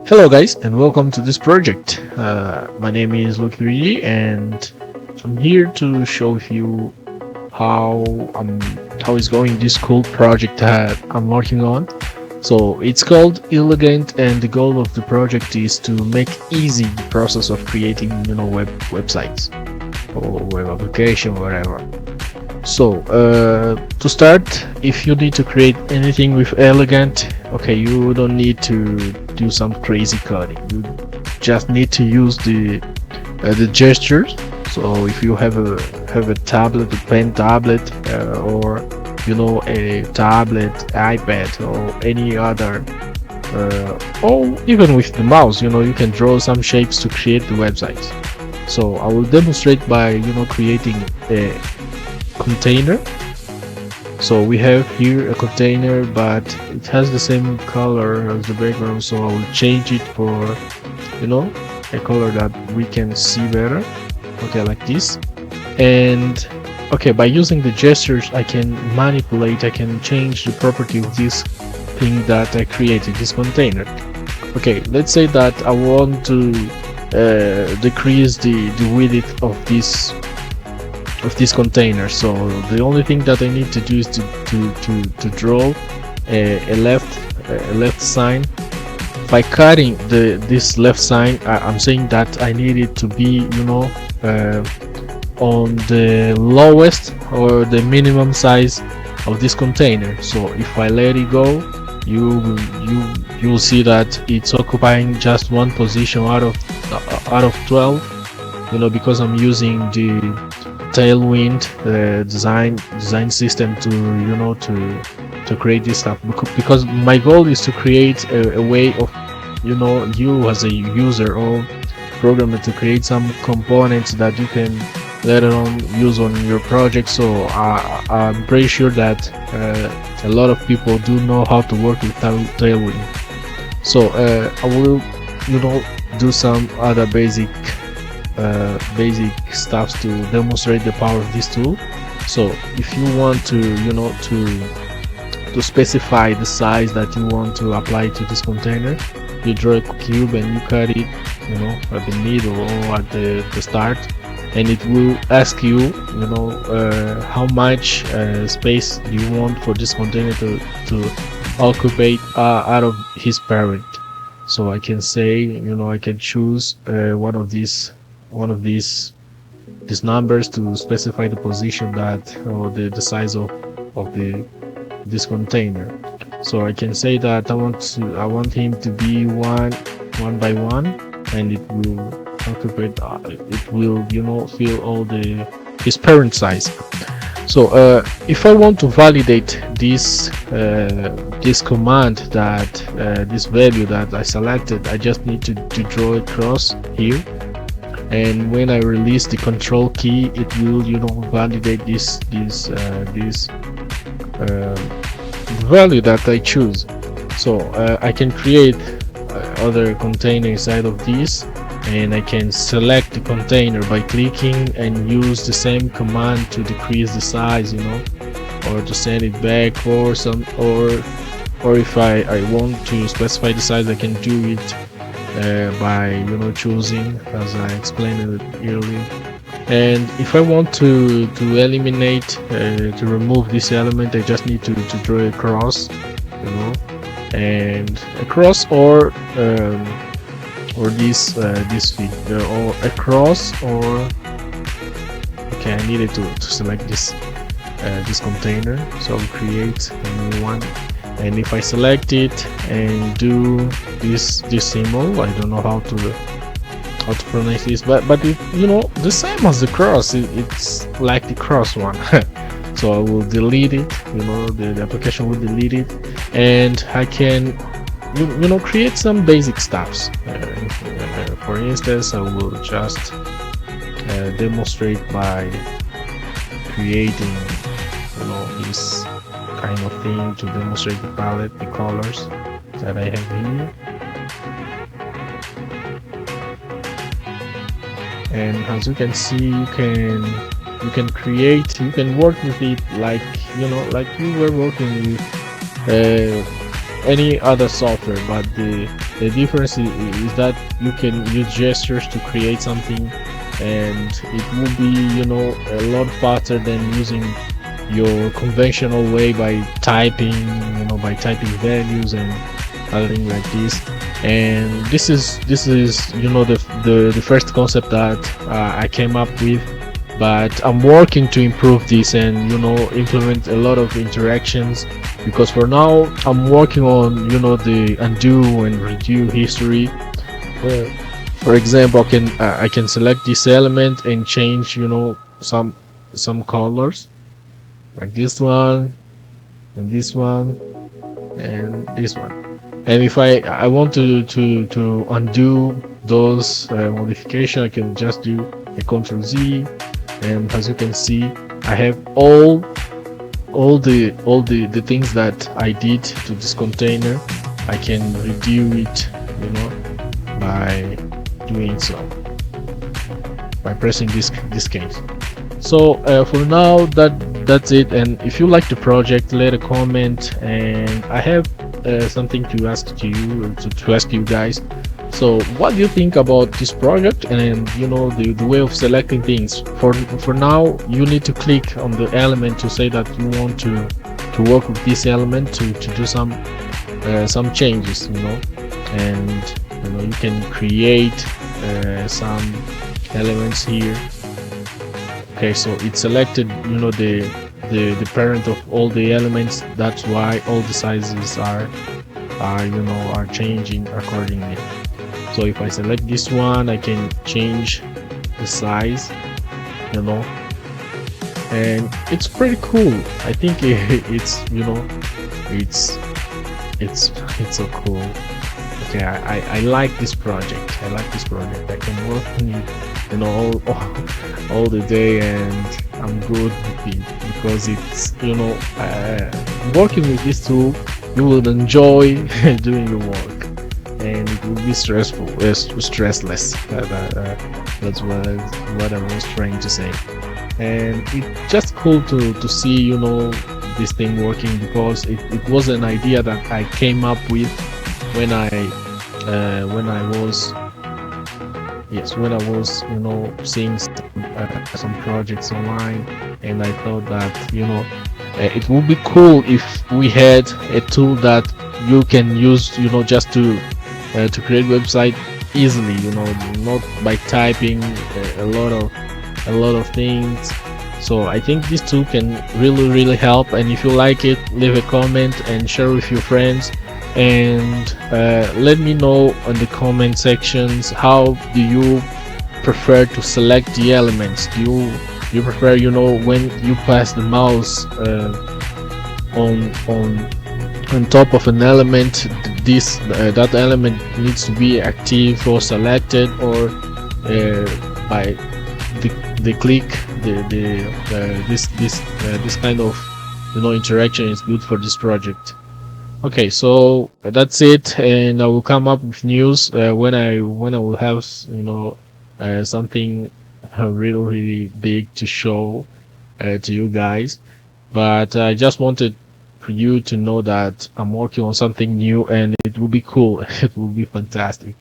Hello guys and welcome to this project. My name is Lucky and I'm here to show you how how is going this cool project that I'm working on. So it's called Elegant, and the goal of the project is to make easy the process of creating websites or web application, whatever. So to start, if you need to create anything with Elegant, okay, you don't need to do some crazy coding. You just need to use the gestures. So if you have a tablet, a pen tablet, or a tablet, iPad, or any other, or even with the mouse, you can draw some shapes to create the websites. So I will demonstrate by creating a container. So we have here a container, but it has the same color as the background, so I will change it for a color that we can see better. Okay, like this. And okay, by using the gestures I can manipulate, I can change the property of this thing that I created, this container. Okay, let's say that I want to decrease the width of this container. So the only thing that I need to do is to draw a left sign. By cutting this left sign, I'm saying that I need it to be on the lowest or the minimum size of this container. So if I let it go, you'll see that it's occupying just one position out of 12, because I'm using the Tailwind design system to create this stuff, because my goal is to create a way of you as a user or programmer to create some components that you can later on use on your project. So I'm pretty sure that a lot of people do know how to work with Tailwind. So I will do some other basic stuff to demonstrate the power of this tool. So if you want to to specify the size that you want to apply to this container, you draw a cube and you cut it at the middle or at the start, and it will ask you how much space you want for this container to occupy out of his parent. So I can say I can choose one of these numbers to specify the position that, or the size of this container. So I can say that I want him to be one by one, and it will occupy it will fill all his parent size. So if I want to validate this command, that this value that I selected, I just need to draw a cross here, and when I release the control key, it will validate this value that I choose. So I can create other container inside of this, and I can select the container by clicking and use the same command to decrease the size, or to send it back, or if I want to specify the size, I can do it by choosing, as I explained earlier. And if I want to eliminate, to remove this element, I just need to draw a cross, and a cross, or this feed, or a cross, or okay, I needed to select this container, so I'll create a new one. And if I select it and do this symbol, I don't know how to pronounce this, but it, the same as the cross, it's like the cross one. So I will delete it, the application will delete it, and I can create some basic stuffs. For instance, I will just demonstrate by creating this kind of thing to demonstrate the palette, the colors that I have here. And as you can see, you can work with it like like you were working with any other software, but the difference is that you can use gestures to create something, and it will be, you know, a lot faster than using your conventional way by typing, you know, by typing values and other things like this. And this is you know, the first concept that I came up with, but I'm working to improve this and, you know, implement a lot of interactions, because for now I'm working on, you know, the undo and redo history. For example, I can select this element and change, you know, some colors, like this one and this one and this one. And if I want to undo those modification, I can just do a Ctrl Z, and as you can see, I have all the things that I did to this container. I can redo it, you know, by doing so, by pressing this case. So for now, that's it. And if you like the project, let a comment, and I have something to ask to you, to ask you guys. So what do you think about this project, and, you know, the way of selecting things? For now, you need to click on the element to say that you want to work with this element to do some changes, you know. And, you know, you can create some elements here. Okay, so it selected, you know, the parent of all the elements. That's why all the sizes are you know, are changing accordingly. So if I select this one, I can change the size, you know, and it's pretty cool. I think it's, you know, it's so cool. Okay, I like this project. I can work on it, you know, all the day, and I'm good with it, because it's, you know, working with this tool, you will enjoy doing your work, and it will be stressless. That's what I was trying to say. And it's just cool to see, you know, this thing working, because it was an idea that I came up with when I was you know, seeing some projects online, and I thought that, you know, it would be cool if we had a tool that you can use, you know, just to create website easily, you know, not by typing a lot of things. So I think this tool can really help, and if you like it, leave a comment and share with your friends. And let me know in the comment sections, how do you prefer to select the elements? Do you prefer, you know, when you pass the mouse on top of an element, that element needs to be active or selected, or by the click, this kind of, you know, interaction is good for this project. Okay, so that's it, and I will come up with news when I will have, you know, something really big to show to you guys. But I just wanted for you to know that I'm working on something new, and it will be cool. It will be fantastic.